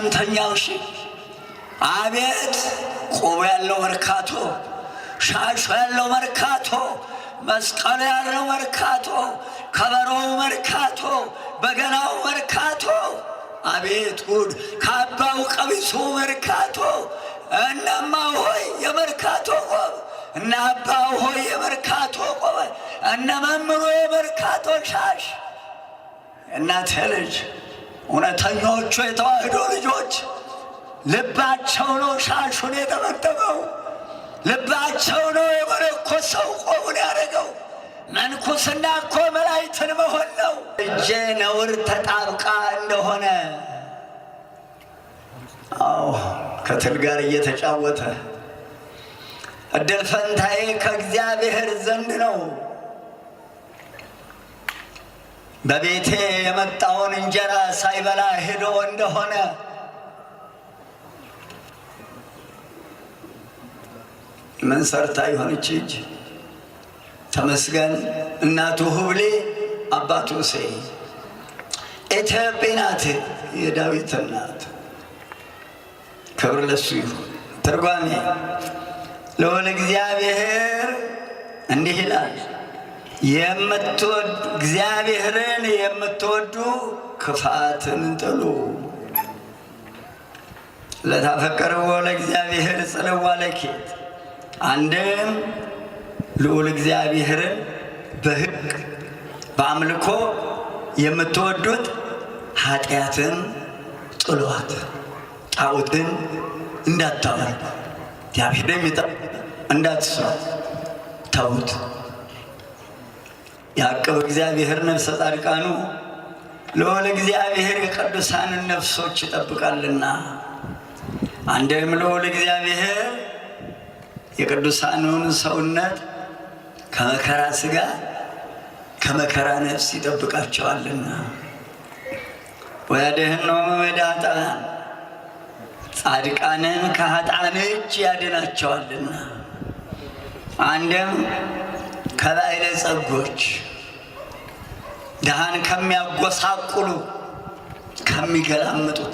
ስምንተኛው ሺህ አቤት ቆቡ ያለው መርካቶ፣ ሻሹ ያለው መርካቶ፣ መስቀሉ ያለው መርካቶ፣ ከበሮው መርካቶ፣ በገናው መርካቶ፣ አቤት ጉድ ካባው ቀሚሱ መርካቶ። እነማ ሆይ የመርካቶ ቆብ፣ እነ አባ ሆይ የመርካቶ ቆብ፣ እነ መምሮ የመርካቶ ሻሽ። እናቴ ልጅ እውነተኞቹ የተዋህዶ ልጆች ልባቸው ነው ሻሹን የጠመጠመው፣ ልባቸው ነው የመነኮሰው ቆቡን ያደረገው። መንኩስና እኮ መላእክትን መሆን ነው። እጄ ነውር ተጣብቃ እንደሆነ አዎ ከትል ጋር እየተጫወተ እድል ፈንታዬ ከእግዚአብሔር ዘንድ ነው። በቤቴ የመጣውን እንጀራ ሳይበላ ሄዶ እንደሆነ ምን ሰርታ ይሆንች እጅ? ተመስገን እናቱ ሁብሌ አባቱ እሴይ ኢትዮጵያ ናት የዳዊት እናት። ክብር ለሱ ይሁን። ትርጓሜ ልዑል እግዚአብሔር እንዲህ ይላል፣ እግዚአብሔርን የምትወዱ ክፋትን ጥሉ። ለታፈቀርዎ ለእግዚአብሔር ጽልዋ ለኪት። አንድም ልዑል እግዚአብሔርን በሕግ በአምልኮ የምትወዱት ኃጢአትን ጥሏት፣ ጣዖትን እንዳታመልኩ፣ እግዚአብሔርን እንዳትስራት ተዉት። ያዕቆብ እግዚአብሔር ነፍሰ ጻድቃኑ ልዑል እግዚአብሔር የቅዱሳንን ነፍሶች ይጠብቃልና። አንድም ልዑል እግዚአብሔር የቅዱሳኑን ሰውነት ከመከራ ሥጋ ከመከራ ነፍስ ይጠብቃቸዋልና። ወያድኅኖሙ እምኃጥኣን ጻድቃንን ከኃጥኣን እጅ ያድናቸዋልና። አንድም ከባዕለ ጸጎች ድሃን ከሚያጎሳቁሉ ከሚገላምጡት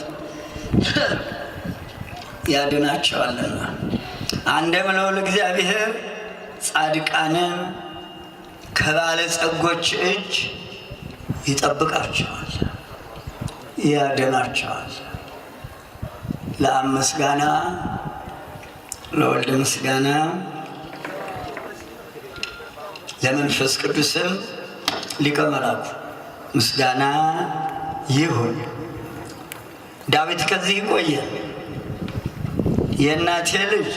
ያድናቸዋልና። አንድም ልዑል እግዚአብሔር ጻድቃንን ከባለ ጸጎች እጅ ይጠብቃቸዋል፣ ያድናቸዋል። ለአብ ምስጋና፣ ለወልድ ምስጋና፣ ለመንፈስ ቅዱስም ሊቀ መላእክት ምስጋና ይሁን። ዳዊት ከዚህ ቆየ። የእናቴ ልጅ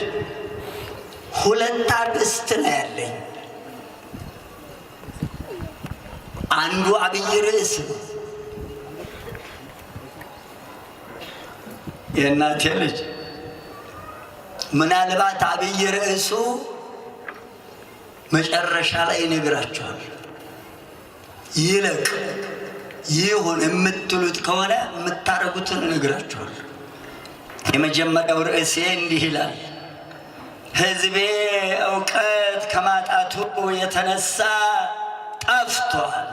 ሁለት አርዕስት ነው ያለኝ። አንዱ አብይ ርዕስ ነው። የእናቴ ልጅ ምናልባት አብይ ርዕሱ መጨረሻ ላይ ይነግራቸዋል። ይለቅ ይሁን የምትሉት ከሆነ የምታረጉትን እነግራቸዋል። የመጀመሪያው ርዕሴ እንዲህ ይላል፣ ሕዝቤ እውቀት ከማጣቱ የተነሳ ጠፍቷል።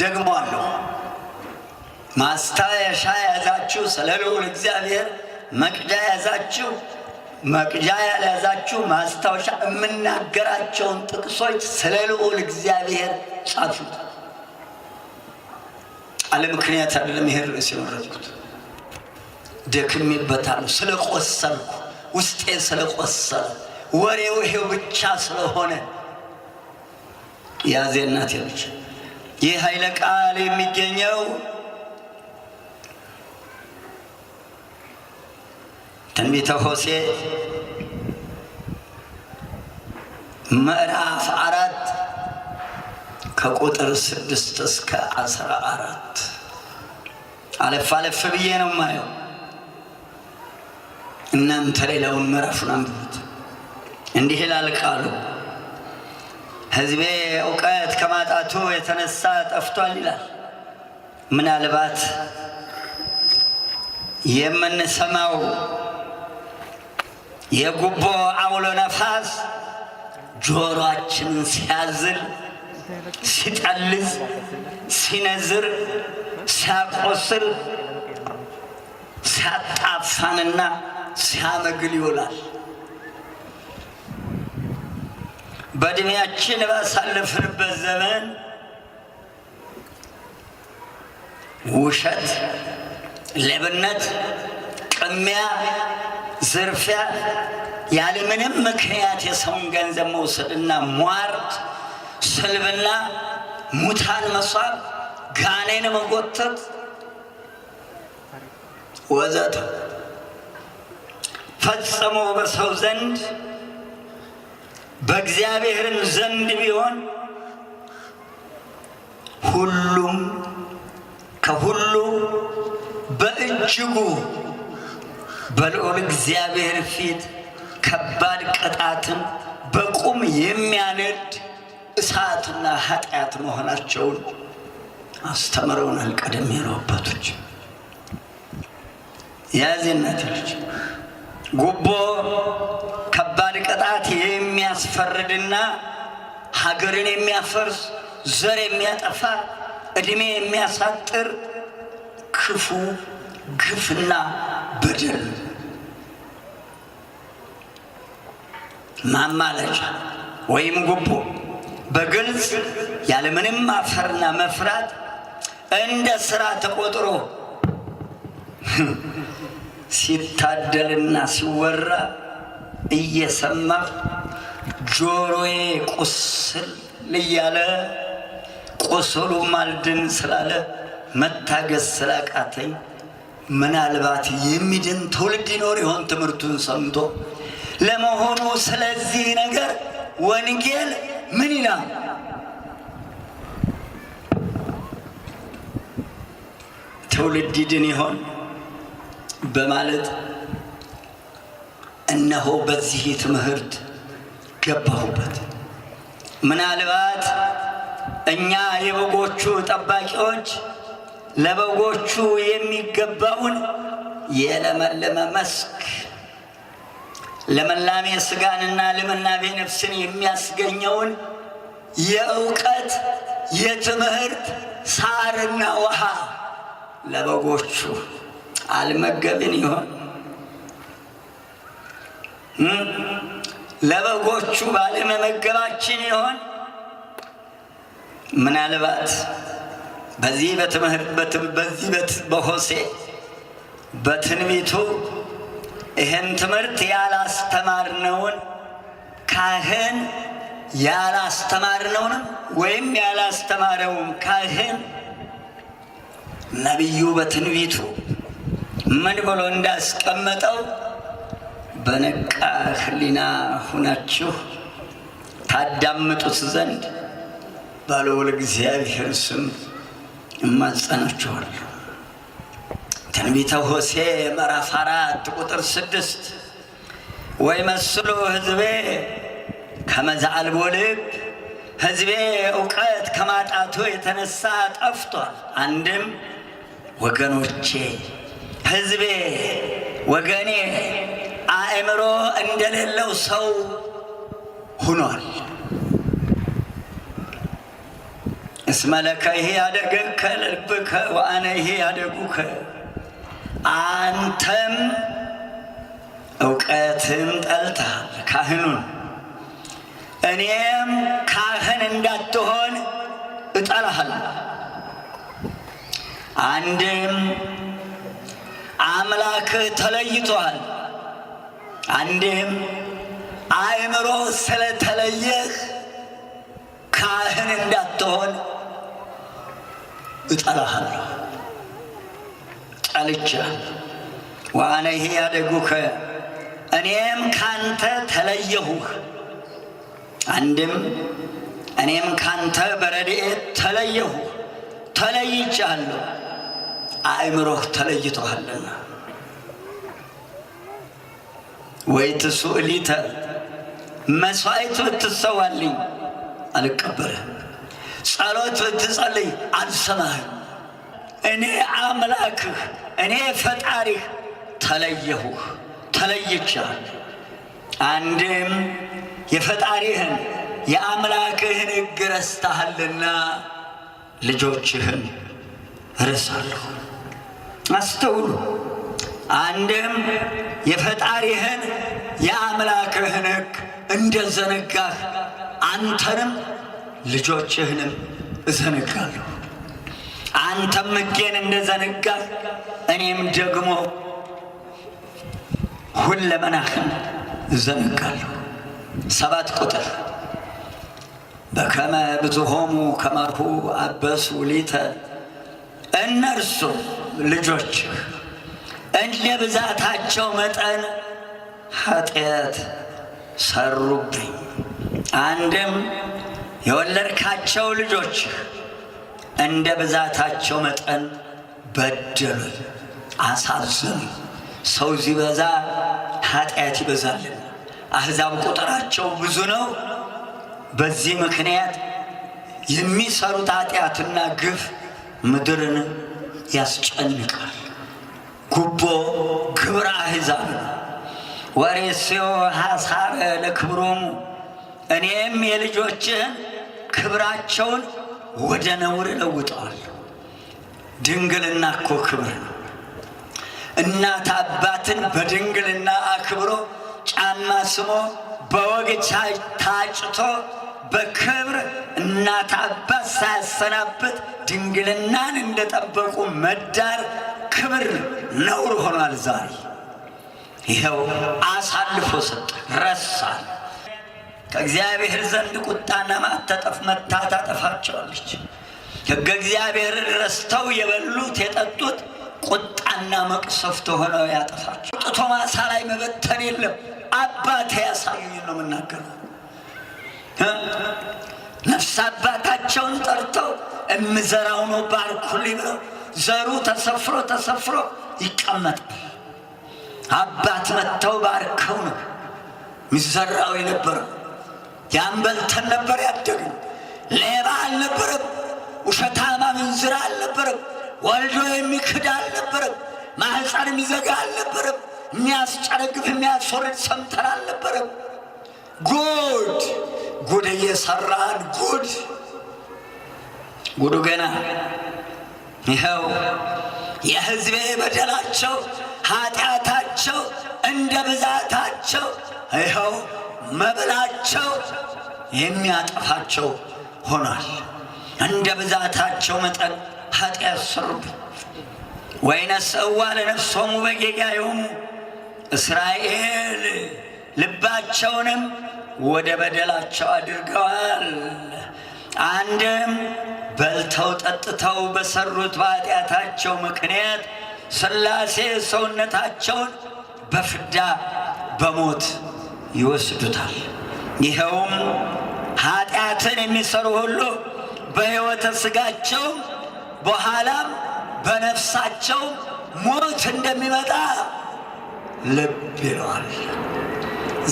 ደግሞ አለው ማስታወሻ ያዛችሁ ስለ ልዑል እግዚአብሔር፣ መቅጃ ያዛችሁ፣ መቅጃ ያልያዛችሁ ማስታወሻ የምናገራቸውን ጥቅሶች ስለ ልዑል እግዚአብሔር ጻፉት። አለ ምክንያት አይደለም ይሄን ርዕስ የመረጥኩት። ደክሜበታለሁ፣ ስለቆሰልኩ፣ ውስጤ ስለቆሰለ፣ ወሬው ይሄው ብቻ ስለሆነ ያዜ እናቴ ልጅ። ይህ ኃይለ ቃል የሚገኘው ትንቢተ ሆሴዕ ምዕራፍ 4 ከቁጥር 6 እስከ 14 አለፍ አለፍ ብዬ ነው ማየው። እናንተ ሌላውን ምዕራፉን አንብቡት። እንዲህ ይላል ቃሉ፣ ሕዝቤ እውቀት ከማጣቱ የተነሳ ጠፍቷል ይላል። ምናልባት የምንሰማው የጉቦ አውሎ ነፋስ ጆሮአችንን ሲያዝል ሲጠልዝ ሲነዝር ሲያቆስል ሲያጣፋንና ሲያመግል ይውላል። በእድሜያችን ባሳለፍንበት ዘመን ውሸት፣ ሌብነት፣ ቅሚያ፣ ዝርፊያ፣ ያለምንም ምክንያት የሰውን ገንዘብ መውሰድና ሟርት፣ ስልብና፣ ሙታን መሳብ፣ ጋኔን መጎተት ወዘተ ፈጽሞ በሰው ዘንድ በእግዚአብሔርም ዘንድ ቢሆን ሁሉም ከሁሉ በእጅጉ በልዑል እግዚአብሔር ፊት ከባድ ቅጣትን በቁም የሚያነድ እሳትና ኃጢአት መሆናቸውን አስተምረውናል ቀደም ያሉ አባቶች። ያዚነት ልጅ ጉቦ ከባድ ቅጣት የሚያስፈርድና ሀገርን የሚያፈርስ ዘር የሚያጠፋ እድሜ የሚያሳጥር ክፉ ግፍና በደል ማማለጃ ወይም ጉቦ በግልጽ ያለምንም ማፈርና መፍራት እንደ ስራ ተቆጥሮ ሲታደልና ሲወራ እየሰማ ጆሮዬ ቁስል እያለ ቁስሉ ማልድን ስላለ መታገስ ስላቃተኝ ምናልባት የሚድን ትውልድ ይኖር ይሆን ትምህርቱን ሰምቶ? ለመሆኑ ስለዚህ ነገር ወንጌል ምን ይላል? ትውልድ ይድን ይሆን በማለት እነሆ በዚህ ትምህርት ገባሁበት። ምናልባት እኛ የበጎቹ ጠባቂዎች ለበጎቹ የሚገባውን የለመለመ መስክ ለመላሜ ስጋንና ለመናቤ ነፍስን የሚያስገኘውን የእውቀት የትምህርት ሳርና ውሃ ለበጎቹ አልመገብን ይሆን? ለበጎቹ ባለመመገባችን ይሆን? ምናልባት በዚህ በትምህርት በሆሴዕ በትንቢቱ ይህን ትምህርት ያላስተማርነውን ካህን ያላስተማርነውንም ወይም ያላስተማረውን ካህን ነቢዩ በትንቢቱ ምን ብሎ እንዳስቀመጠው በነቃ ሕሊና ሁናችሁ ታዳምጡት ዘንድ በልዑል እግዚአብሔር ስም እማጸናችኋለሁ። ትንቢተ ሆሴዕ ምዕራፍ 4 ቁጥር 6 ወይመስሉ ሕዝቤ ከመ ዘአልቦ ልብ፣ ሕዝቤ እውቀት ከማጣቱ የተነሳ ጠፍቷል። አንድም ወገኖቼ፣ ሕዝቤ፣ ወገኔ አእምሮ እንደሌለው ሰው ሆኗል። እስመ ለከ ይሄ ያደገከ ለልብከ ወአነ ይሄ ያደጉከ፣ አንተም እውቀትን ጠልተሃል ካህኑን፣ እኔም ካህን እንዳትሆን እጠላሃለሁ። አንድም አምላክህ ተለይቶሃል፣ አንድም አእምሮ ስለተለየህ ካህን እንዳትሆን እጠላሃለሁ፣ ጠልቼሃለሁ። ወአነ ይሄ ያደጉከ፣ እኔም ካንተ ተለየሁህ። አንድም እኔም ካንተ በረድኤት ተለየሁ፣ ተለይቻለሁ፣ አእምሮህ ተለይቶሃልና። ወይትሱእሊተ፣ መስዋዕት ብትሰዋልኝ አልቀበልህም፣ ጸሎት ብትጸልይ አልሰማህም። እኔ አምላክህ እኔ ፈጣሪህ ተለየሁህ፣ ተለይቻለሁ። አንድም የፈጣሪህን የአምላክህን ሕግ ረስተሃልና ልጆችህን እረሳለሁ። አስተውሉ። አንድም የፈጣሪህን የአምላክህን ሕግ እንደዘነጋህ አንተንም ልጆችህንም እዘነጋለሁ። አንተም ሕጌን እንደዘነጋህ እኔም ደግሞ ሁለመናህን እዘነጋለሁ። 7 ቁጥር በከመ ብዙሆሙ ከመርሁ አበሱ ሊተ እነርሱ ልጆችህ እንደ ብዛታቸው መጠን ኃጢአት ሰሩብኝ። አንድም የወለድካቸው ልጆችህ እንደ ብዛታቸው መጠን በደሉ፣ አሳዘኑ። ሰው ሲበዛ ኃጢአት ይበዛልና አሕዛብ ቁጥራቸው ብዙ ነው። በዚህ ምክንያት የሚሰሩት ኃጢአትና ግፍ ምድርን ያስጨንቃል። ጉቦ ግብረ አሕዛብ ነው። ወሬስዮ ሐሳረ ለክብሮሙ እኔም የልጆችህን ክብራቸውን ወደ ነውር እለውጠዋለሁ። ድንግልና እኮ ክብር ነው። እናት አባትን በድንግልና አክብሮ ጫማ ስሞ በወግ ታጭቶ በክብር እናት አባት ሳያሰናበት ድንግልናን እንደጠበቁ መዳር ክብር ነውር ሆኗል። ዛሬ ይኸው አሳልፎ ሰጠ፣ ረሳን። ከእግዚአብሔር ዘንድ ቁጣና መታ ታጠፋቸዋለች። ሕገ እግዚአብሔር ረስተው የበሉት የጠጡት ቁጣና መቅሰፍት ሆነው ያጠፋቸው። ጥቶ ማሳ ላይ መበተን የለም። አባቴ ያሳዩኝ ነው የምናገረው። ነፍስ አባታቸውን ጠርተው እምዘራው ነው ባርኩልኝ ብለው ዘሩ ተሰፍሮ ይቀመጣል። አባት መጥተው ባርከው ነው ሚዘራው የነበረው። ያን በልተን ነበር ያደግነው። ሌባ አልነበረም፣ ውሸታማ ምንዝራ አልነበረም፣ ወልዶ የሚክድ አልነበረም፣ ማህፀን የሚዘጋ አልነበረም፣ የሚያስጨነግፍ የሚያስወርድ ሰምተን አልነበረም። ጉድ እየሰራን ጉዱ ገና ይኸው የሕዝቤ በደላቸው ኃጢአታቸው እንደ ብዛታቸው ይኸው መብላቸው የሚያጠፋቸው ሆኗል። እንደ ብዛታቸው መጠን ኃጢአት ሰሩብኝ። ወይነስእዋ ለነፍሶሙ በጌጋዮሙ እስራኤል ልባቸውንም ወደ በደላቸው አድርገዋል። አንድም በልተው ጠጥተው በሰሩት በኃጢአታቸው ምክንያት ሥላሴ ሰውነታቸውን በፍዳ በሞት ይወስዱታል። ይኸውም ኃጢአትን የሚሰሩ ሁሉ በሕይወተ ሥጋቸው በኋላም በነፍሳቸው ሞት እንደሚመጣ ልብ ይለዋል።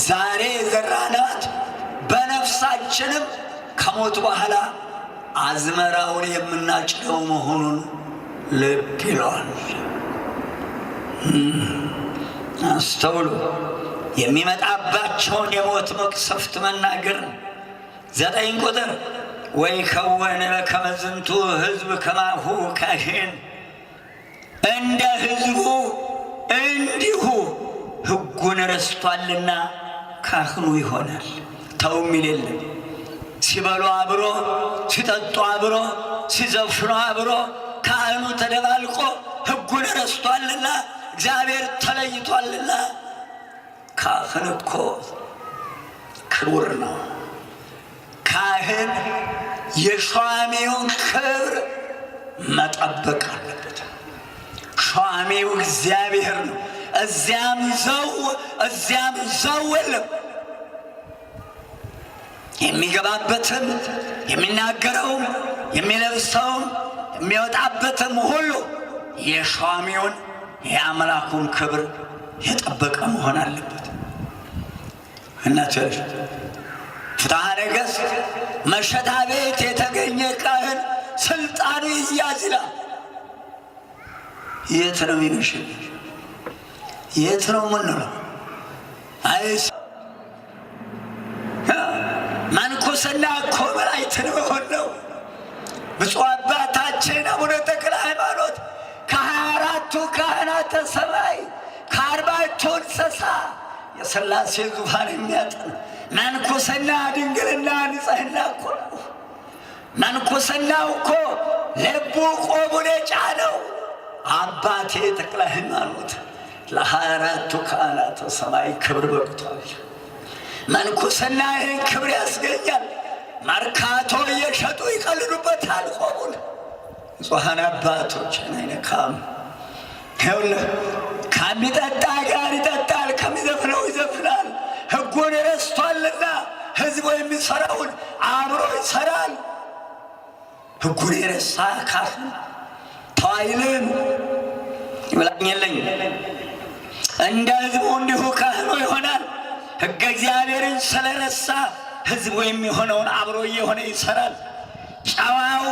ዛሬ የዘራናት በነፍሳችንም ከሞት በኋላ አዝመራውን የምናጭደው መሆኑን ልብ ይለዋል። አስተውሉ። የሚመጣባቸውን የሞት መቅሰፍት መናገር ነው። 9 ቁጥር ወይከወነ በከመ ዝንቱ ሕዝብ ከማሁ ካህን እንደ ሕዝቡ እንዲሁ ሕጉን ረስቷልና ካህኑ ይሆናል። ተው የሚል የለም። ሲበሉ አብሮ፣ ሲጠጡ አብሮ፣ ሲዘፍኑ አብሮ ካህኑ ተደባልቆ ሕጉን ረስቷልና እግዚአብሔር ተለይቷልና። ካህን እኮ ክቡር ነው። ካህን የሿሚውን ክብር መጠበቅ አለበት። ሿሚው እግዚአብሔር ነው። እዚያም ዘው የለም። የሚገባበትም የሚናገረውም የሚለብሰውም የሚወጣበትም ሁሉ የሿሚውን የአምላኩን ክብር የጠበቀ መሆን አለበት። እናቶች ፍትሐ ነገሥት መሸታ ቤት የተገኘ ካህን ስልጣኑ ይያዝ ይላል። የት ነው የሚመሽል? የት ነው ምንለው? መንኩስና እኮ መላእክትን መሆን ነው። ብፁዕ አባታችን አቡነ ተክለ ሃይማኖት ከ24ቱ ካህናተ ሰማይ ከ40ቱ እንስሳ የሥላሴ ዙፋን የሚያጥን መንኩስና ድንግልና ንጽሕና እኮ ነው። መንኩስናው እኮ ልቡ ቆቡን የጫነው አባቴ ተክለ ሃይማኖት ለ24ቱ ካህናተ ሰማይ ክብር በቅቷል። መንኩስና ይህን ክብር ያስገኛል። መርካቶ እየሸጡ ይቀልዱበታል ቆቡን። ንጹሐን አባቶችን አይነካም። ይኸውልህ ከሚጠጣ ጋር ይጠጣል፣ ከሚዘፍነው ይዘፍናል። ሕጉን ረስቷልና ሕዝቡ የሚሠራውን አብሮ ይሠራል። ሕጉን የረሳ ካህን ተዋይልም ይብላኝ የለኝ እንደ ሕዝቡ እንዲሁ ካህኑ ይሆናል። ሕገ እግዚአብሔርን ስለረሳ ሕዝቡ የሚሆነውን አብሮ እየሆነ ይሠራል። ጨዋው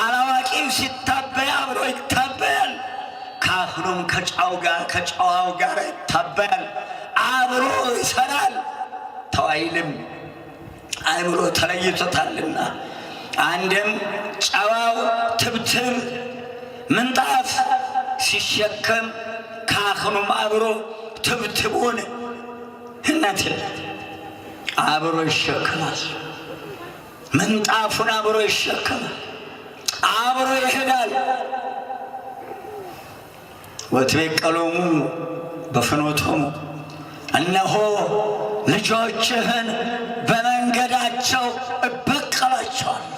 አላዋቂው ሲታበይ አብሮ ይታበያል። ካህኑም ከጨዋው ጋር ይታበያል፣ አብሮ ይሠራል። ተዋይልም አእምሮ ተለይቶታልና አንድም ጨዋው ትብትብ ምንጣፍ ሲሸከም ካህኑም አብሮ ትብትቡን እናት አብሮ ይሸከማል። ምንጣፉን አብሮ ይሸከማል፣ አብሮ ይሄዳል። ወትቤቀሎሙ በፍኖቶሙ እነሆ ልጆችህን በመንገዳቸው እበቀላቸዋለሁ።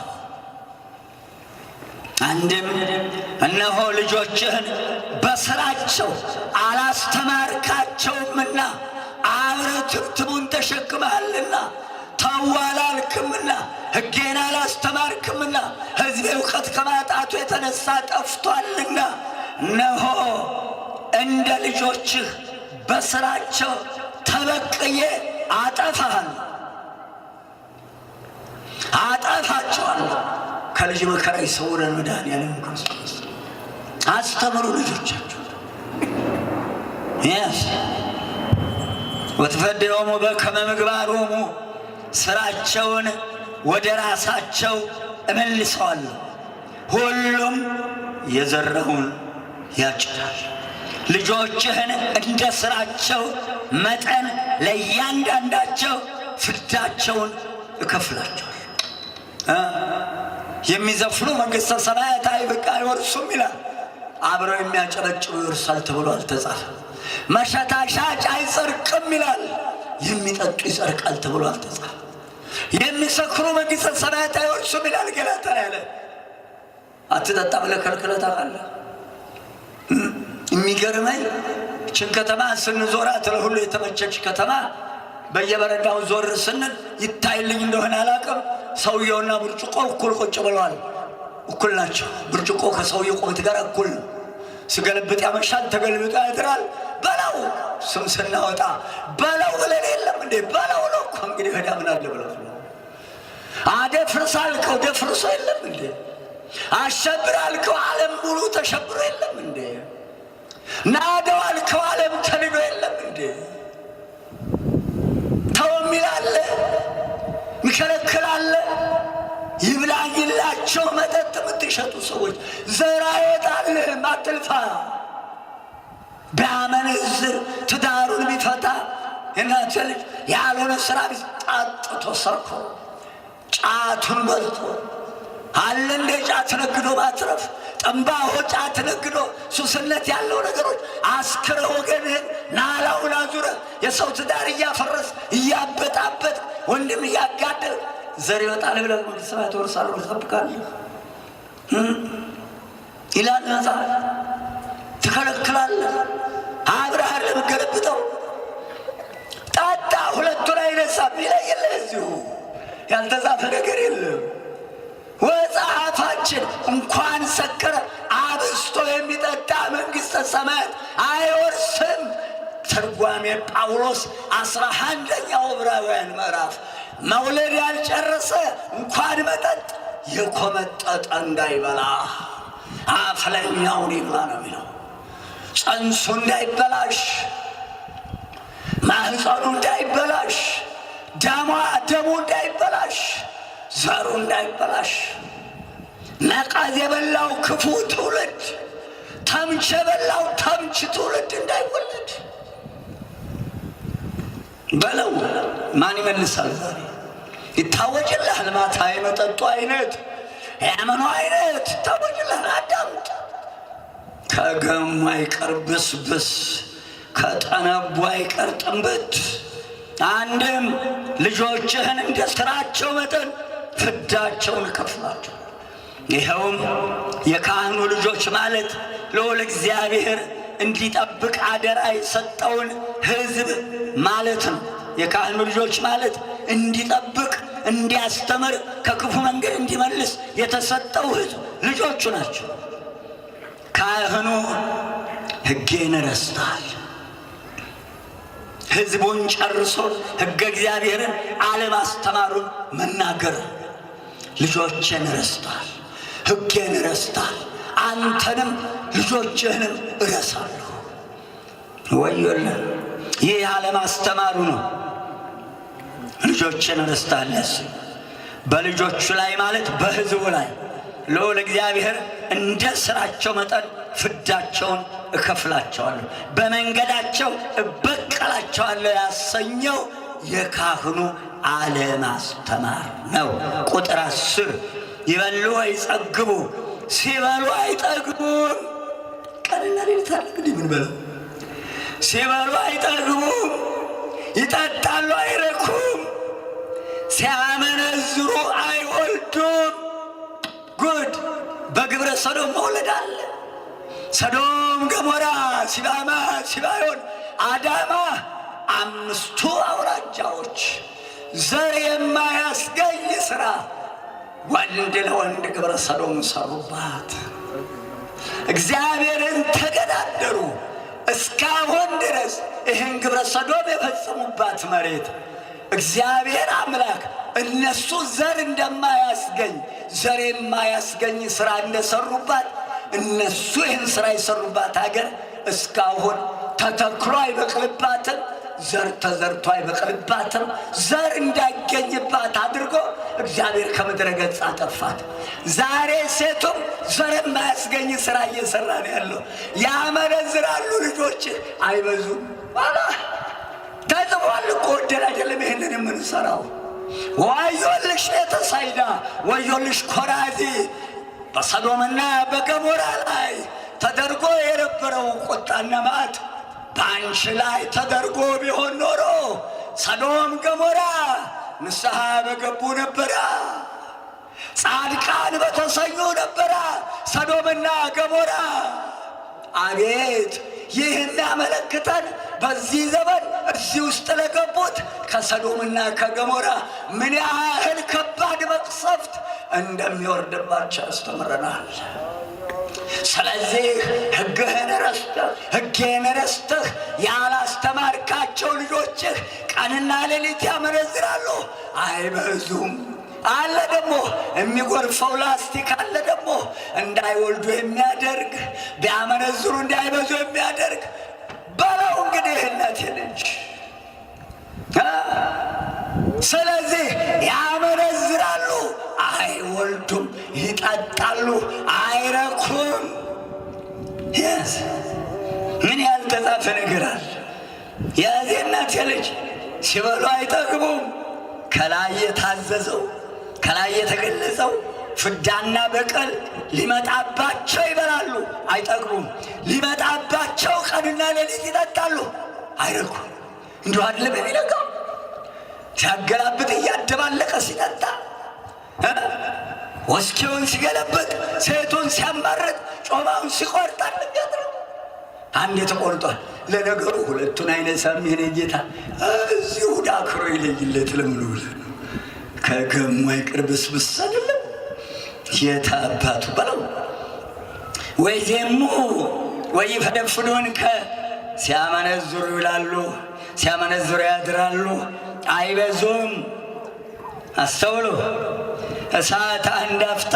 አንድም እነሆ ልጆችህን በሥራቸው አላስተማርካቸውምና አብረህ ትብትቡን ተሸክመሃልና ተው አላልክምና ሕጌን አላስተማርክምና ሕዝቤ እውቀት ከማጣቱ የተነሳ ጠፍቷልና እነሆ እንደ ልጆችህ በሥራቸው ተበቅዬ አጠፋቸዋለሁ። ከልጅ መከራ ይሰውረን መድኃኔዓለም ክርስቶስ። አስተምሩ ልጆቻቸው ወትፈድዮሙ በከመ ምግባሮሙ ሥራቸውን ወደ ራሳቸው እመልሰዋለሁ። ሁሉም የዘራውን ያጭዳል። ልጆችህን እንደ ሥራቸው መጠን ለእያንዳንዳቸው ፍዳቸውን እከፍላቸዋል። የሚዘፍኑ መንግሥተ ሰማያት አይወርሱም ይላል። አብረው የሚያጨበጭቡ ይወርሳል ተብሎ አልተጻፈም። መሸታ ሻጭ አይጸድቅም ይላል። የሚጠጡ ይጸድቃል ተብሎ አልተጻፈም። የሚሰክሩ መንግሥተ ሰማያት አይወርሱም ይላል ገላትያ ያለ። አትጠጣ ብለህ ከልክለህ ታውቃለህ? የሚገርመኝ ይህችን ከተማ ስንዞራት ለሁሉ የተመቸች ከተማ በየበረዳው ዞር ስንል ይታይልኝ እንደሆነ አላውቅም፣ ሰውየውና ብርጭቆ እኩል ቁጭ ብለዋል። እኩል ናቸው። ብርጭቆ ከሰውየው ቁመት ጋር እኩል ነው። ስገለብጥ ያመሻል፣ ተገልብጦ ያድራል። በለው ስም ስናወጣ በለው ብለን የለም እንዴ? በለው ነው እኮ እንግዲህ ወዲያ ምን አለ ብለው አደፍርስ አልከው ደፍርሶ የለም እንዴ? አሸብር አልከው ዓለም ሙሉ ተሸብሮ የለም እንዴ? ናደው አልከው ዓለም ተንዶ የለም እንዴ? ተው የሚላለ ሚከለክላለ። ይብላኝላቸው መጠጥ የምትሸጡ ሰዎች ዘር አይወጣልህም፣ አትልፋ። ቢያመነዝር ትዳሩን ቢፈታ የእናንተ ልጅ ያልሆነ ስራ ጣጥቶ ሰርቶ ጫቱን በልቶ አለ እንደ ጫት ነግዶ ማትረፍ፣ ጠንባሆ ጫት ነግዶ ሱስነት ያለው ነገሮች አስክረ ወገንህን ናላውን አዙረ የሰው ትዳር እያፈረስ እያበጣበጥ ወንድም እያጋደል ዘር ይወጣል ብለህ መንግሥተ ሰማያት ወርሳለሁ ትጠብቃለህ ይላል መጽሐፍ። ትከለክላለህ። አብረሃል ለምገለብጠው ጣጣ ሁለቱን አይነሳም ይላል። የለህ እዚሁ ያልተጻፈ ነገር የለም። ወጸሐፋችን እንኳን ሰከረ አብስቶ የሚጠጣ መንግሥተ ሰማያት አይወርስም። ትርጓሜ ጳውሎስ 11ኛው ዕብራውያን ምዕራፍ መውለድ ያልጨረሰ እንኳን መጠጥ የኮመጠጠ እንዳይበላ አፍለኛውን ይብላ ነው የሚለው። ጽንሱ እንዳይበላሽ፣ ማህፀኑ እንዳይበላሽ፣ ደሙ እንዳይበላሽ ዘሩ እንዳይበላሽ፣ ነቀዝ የበላው ክፉ ትውልድ፣ ተምች የበላው ተምች ትውልድ እንዳይወለድ በለው። ማን ይመልሳል? ዛሬ ይታወጅልሃል። ማታ የመጠጡ አይነት የምኑ አይነት ይታወጅልሃል። አዳምጥ። ከገሙ አይቀር ብስብስ፣ ከጠነቡ አይቀር ጥንብት። አንድም ልጆችህን እንደ ሥራቸው መጠን ፍዳቸውን እከፍላቸው። ይኸውም የካህኑ ልጆች ማለት ልዑል እግዚአብሔር እንዲጠብቅ አደራ የሰጠውን ሕዝብ ማለት ነው። የካህኑ ልጆች ማለት እንዲጠብቅ፣ እንዲያስተምር፣ ከክፉ መንገድ እንዲመልስ የተሰጠው ሕዝብ ልጆቹ ናቸው። ካህኑ ሕጌን ረስቷል። ሕዝቡን ጨርሶ ሕገ እግዚአብሔርን አለማስተማሩን መናገር። ልጆችን ረስቷል፣ ሕጌን ረስቷል፣ አንተንም ልጆችህንም እረሳለሁ። ወዮልህ! ይህ አለማስተማሩ ነው። ልጆችን ረስቷል። በልጆቹ ላይ ማለት በሕዝቡ ላይ ልዑል እግዚአብሔር እንደ ሥራቸው መጠን ፍዳቸውን እከፍላቸዋለሁ፣ በመንገዳቸው እበቀላቸዋለሁ ያሰኘው የካህኑ አለማስተማር ነው። ቁጥር 10 ይበሉ አይጸግቡ፣ ሲበሉ አይጠግቡም። ቀንና ሌሊት አለ እንግዲህ ምን በለው። ሲበሉ አይጠግቡም፣ ይጠጣሉ አይረኩም፣ ሲያመነዝሩ አይወልዱም። ጉድ! በግብረ ሰዶም መውለድ አለ። ሰዶም፣ ገሞራ፣ ሲባማ፣ ሲባዮን፣ አዳማ 5ቱ አውራጃዎች ዘር የማያስገኝ ሥራ ወንድ ለወንድ ግብረ ሰዶም ሰሩባት። እግዚአብሔርን ተገዳደሩ። እስካሁን ድረስ ይህን ግብረ ሰዶም የፈጸሙባት መሬት እግዚአብሔር አምላክ እነሱ ዘር እንደማያስገኝ ዘር የማያስገኝ ሥራ እንደሰሩባት እነሱ ይህን ሥራ የሰሩባት ሀገር እስካሁን ተተክሎ አይበቅልባትም፣ ዘር ተዘርቶ አይበቅልባትም። ዘር እንዳይገኝባት አድርጎ እግዚአብሔር ከምድረ ገጽ አጠፋት። ዛሬ ሴቱም ዘር የማያስገኝ ሥራ እየሰራ ነው ያለው። ያመነዝራሉ። ልጆች አይበዙም። ተጽፏል እኮ ወደን አይደለም ይህንን የምንሰራው። ወዮልሽ ቤተሳይዳ፣ ወዮልሽ ኮራዚ! በሰዶምና በገሞራ ላይ ተደርጎ የነበረው ቁጣና መዓት በአንቺ ላይ ተደርጎ ቢሆን ኖሮ ሰዶም ገሞራ ንስሐ በገቡ ነበራ፣ ጻድቃን በተሰኙ ነበራ ሰዶምና ገሞራ። አቤት! ይህ የሚያመለክተን በዚህ ዘመን እዚህ ውስጥ ለገቡት ከሰዶምና ከገሞራ ምን ያህል ከባድ መቅሰፍት እንደሚወርድባቸው ያስተምረናል። ስለዚህ ሕግህን ረስተህ ሕጌን ረስተህ ያላስተማርካቸው ልጆችህ ቀንና ሌሊት ያመነዝራሉ፣ አይበዙም። አለ ደግሞ የሚጎርፈው ላስቲክ አለ ደግሞ እንዳይወልዱ የሚያደርግ ቢያመነዝሩ እንዳይበዙ የሚያደርግ በለው እንግዲህ እህነት ልጅ። ስለዚህ ያመነዝራሉ፣ አይወልዱም፣ ይጠጣሉ፣ አይረኩም። ምን ያልተጻፈ ነገር አለ? የዚህ እናት ልጅ ሲበሉ አይጠግቡም። ከላይ የታዘዘው ከላይ የተገለጸው ፍዳና በቀል ሊመጣባቸው ይበላሉ፣ አይጠግቡም። ሊመጣባቸው ቀንና ሌሊት ይጠጣሉ፣ አይረኩም። እንዲሁ አይደለም የሚነጋው ሲያገላብጥ እያደባለቀ ሲጠጣ፣ ወስኪውን ሲገለብጥ፣ ሴቱን ሲያማርጥ፣ ጮማውን ሲቆርጥ አለሚያድረው አንድ ተቆርጧል። ለነገሩ ሁለቱን አይነሳም። የኔ ጌታ እዚሁ ዳክሮ ይለይለት ለምኑ ከገሙ አይቀር ብስብስ አይደለም የታ አባቱ በለው። ወይ ዜሙ ወይ ፈደፍዶን ሲያመነዝሩ ይውላሉ፣ ሲያመነዝሩ ያድራሉ፣ አይበዙም። አስተውሉ። እሳት አንድ አፍታ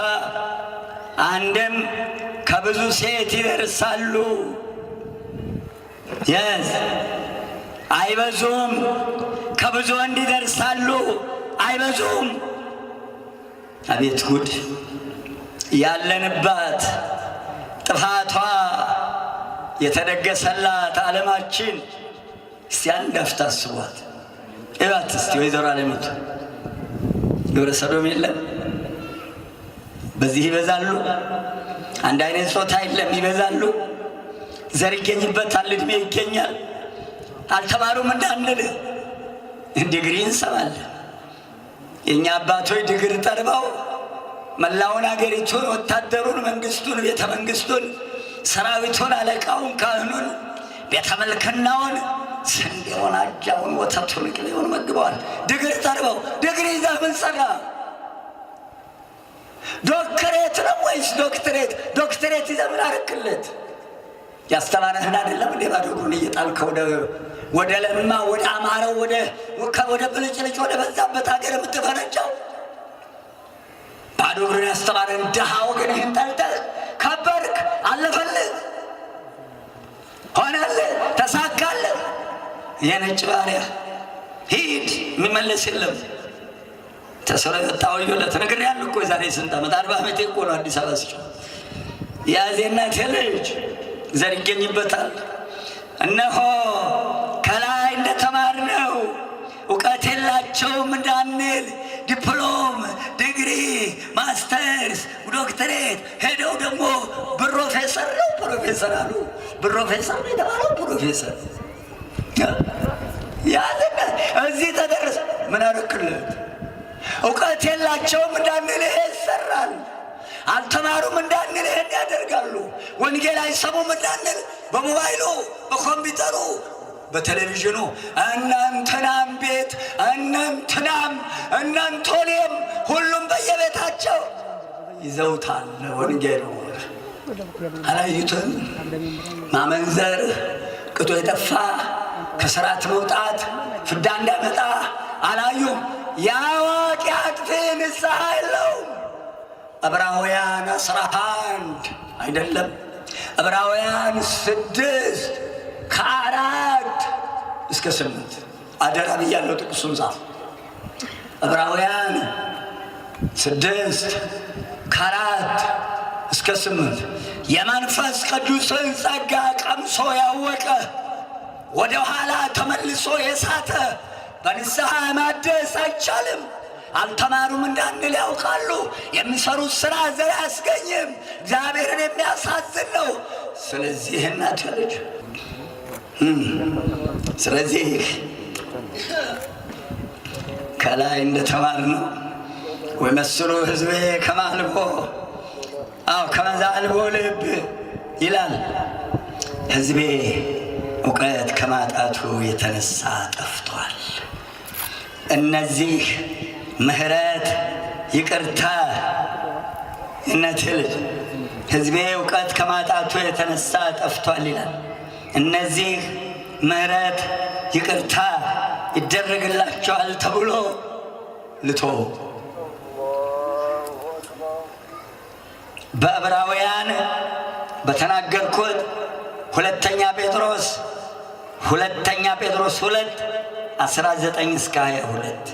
አንድም ከብዙ ሴት ይደርሳሉ። አይበዙም። ከብዙ ወንድ ይደርሳሉ፣ አይበዙም። አቤት ጉድ ያለንባት ጥፋቷ የተደገሰላት ዓለማችን እስቲ አንድ አፍታ አስቧት። እባት እስቲ ወይዘሮ ዓለሚቱ ግብረ ሰዶም የለም፣ በዚህ ይበዛሉ። አንድ አይነት ጾታ የለም፣ ይበዛሉ። ዘር ይገኝበታል፣ እድሜ ይገኛል። አልተማሩም እንዳንል ዲግሪ እንሰማለን። የእኛ አባቶች ዲግሪ ጠርበው መላውን አገሪቱን፣ ወታደሩን፣ መንግስቱን፣ ቤተ መንግስቱን፣ ሰራዊቱን፣ አለቃውን፣ ካህኑን፣ ቤተ መልክናውን፣ ስንዴውን፣ አጃውን፣ ወተቱን፣ ቅቤውን መግበዋል። ዲግሪ ጠርበው ዲግሪ ይዛ ምን ሰራ? ዶክትሬት ነው ወይስ ዶክትሬት? ዶክትሬት ይዘህ ምን አረክለት? ያስተማረህን አይደለም እንዴ ባዶ እግሩን እየጣልከው ወደ ለማ ወደ አማረው ወደ ብልጭልጭ ወደ በዛበት ሀገር የምትፈነጫው? ባዶ እግሩን ያስተማረህን ድሃ ወገንህን ጠልተህ ከበርክ፣ አለፈልህ፣ ሆነልህ፣ ተሳካልህ። የነጭ ባሪያ ሂድ፣ የሚመለስ የለም። ተስሮ የወጣው ወዮለት። ነግሬሃለሁ እኮ የዛሬ ስንት ዓመት 40 ዓመቴ እኮ ነው አዲስ አበባ ስጮህ። የአዜናቴ ልጅ ዘር ይገኝበታል። እነሆ ከላይ እንደተማርነው እውቀት የላቸውም እንዳንል ዲፕሎም፣ ዲግሪ፣ ማስተርስ፣ ዶክትሬት ሄደው ደግሞ ፕሮፌሰር ነው ፕሮፌሰር አሉ። ፕሮፌሰር ነው የተባለው ፕሮፌሰር ያዘና እዚህ ተደረሰ። ምን አረክለት? እውቀት የላቸውም እንዳንል ይሄ ይሰራል። አልተማሩም እንዳንል ይሄን ያደርጋሉ። ወንጌል አይሰሙም እንዳንል በሞባይሉ፣ በኮምፒውተሩ፣ በቴሌቪዥኑ እናንተናም ቤት እናንተናም እናንቶኔም ሁሉም በየቤታቸው ይዘውታል። ወንጌሉ አላዩትም። ማመንዘር፣ ቅጡ የጠፋ ከስራት መውጣት ፍዳ እንዳመጣ አላዩም። የአዋቂ አጥፊ ንስሐ የለውም። ዕብራውያን 11 አይደለም ዕብራውያን 6 ከ4 እስከ 8 አደራ ብያለሁ። ጥቅሱን ጻፍ። ዕብራውያን 6 ከ4 እስከ 8 የመንፈስ ቅዱስን ጸጋ ቀምሶ ያወቀ ወደ ኋላ ተመልሶ የሳተ በንስሐ ማደስ አይቻልም። አልተማሩም እንዳንል ያውቃሉ። የሚሰሩት ስራ ዘር አያስገኝም። እግዚአብሔርን የሚያሳዝን ነው። ስለዚህ እናት ልጅ ስለዚህ ከላይ እንደተማርነው ወይመስሉ ሕዝቤ ከማልቦ ከመዛልቦ ልብ ይላል። ሕዝቤ እውቀት ከማጣቱ የተነሳ ጠፍቷል። እነዚህ ምህረት፣ ይቅርታ እነትል ሕዝቤ እውቀት ከማጣቱ የተነሳ ጠፍቷል ይላል። እነዚህ ምህረት፣ ይቅርታ ይደረግላቸዋል ተብሎ ልቶ በዕብራውያን በተናገርኩት ሁለተኛ ጴጥሮስ 2:19 እስከ 22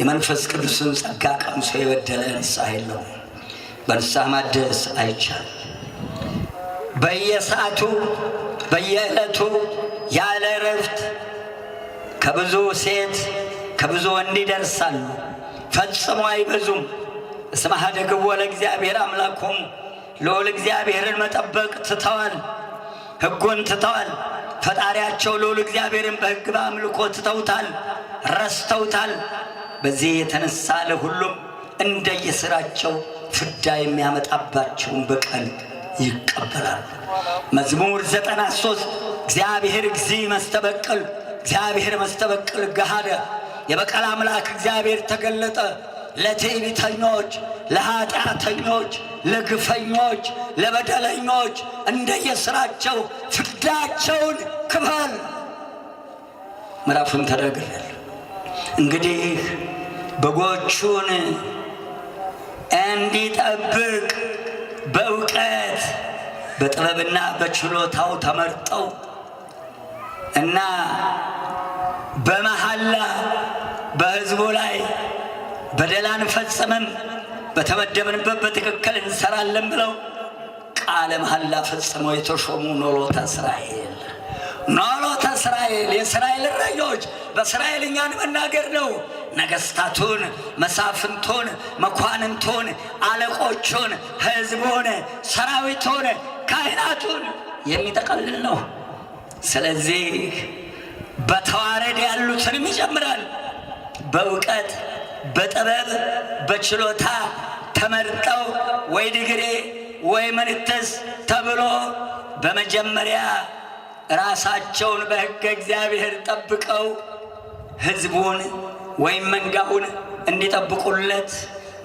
የመንፈስ ቅዱስን ጸጋ ቀምሶ የበደለ ንስሐ የለውም። በንስሐ ማደስ አይቻልም። በየሰዓቱ በየዕለቱ ያለ እረፍት ከብዙ ሴት ከብዙ ወንድ ይደርሳሉ፣ ፈጽሞ አይበዙም። እስመ ኀደግዎ ለእግዚአብሔር አምላኮሙ ልዑል እግዚአብሔርን መጠበቅ ትተዋል፣ ሕጉን ትተዋል። ፈጣሪያቸው ልዑል እግዚአብሔርን በሕግ በአምልኮ ትተውታል፣ ረስተውታል። በዚህ የተነሳ ለሁሉም እንደየሥራቸው ፍዳ የሚያመጣባቸውን በቀል ይቀበላሉ። መዝሙር 93 እግዚአብሔር እግዚእ መስተበቅል፣ እግዚአብሔር መስተበቅል ገሃደ። የበቀል አምላክ እግዚአብሔር ተገለጠ። ለትዕቢተኞች፣ ለኃጢአተኞች፣ ለግፈኞች፣ ለበደለኞች እንደየሥራቸው ፍዳቸውን ክፈል። ምዕራፉን ተናግሬያለሁ። እንግዲህ በጎቹን እንዲጠብቅ በእውቀት በጥበብና በችሎታው ተመርጠው እና በመሐላ በሕዝቡ ላይ በደል አንፈጽምም፣ በተመደብንበት በትክክል እንሰራለን ብለው ቃለ መሐላ ፈጽመው የተሾሙ ኖሎተ እስራኤል የእስራኤል እረኞች በእስራኤልኛን መናገር ነው። ነገሥታቱን፣ መሳፍንቱን፣ መኳንንቱን፣ አለቆቹን፣ ሕዝቡን፣ ሰራዊቱን፣ ካህናቱን የሚጠቀልል ነው። ስለዚህ በተዋረድ ያሉትንም ይጨምራል። በእውቀት በጥበብ በችሎታ ተመርጠው ወይ ዲግሪ ወይ ምንትስ ተብሎ በመጀመሪያ ራሳቸውን በሕገ እግዚአብሔር ጠብቀው ሕዝቡን ወይም መንጋውን እንዲጠብቁለት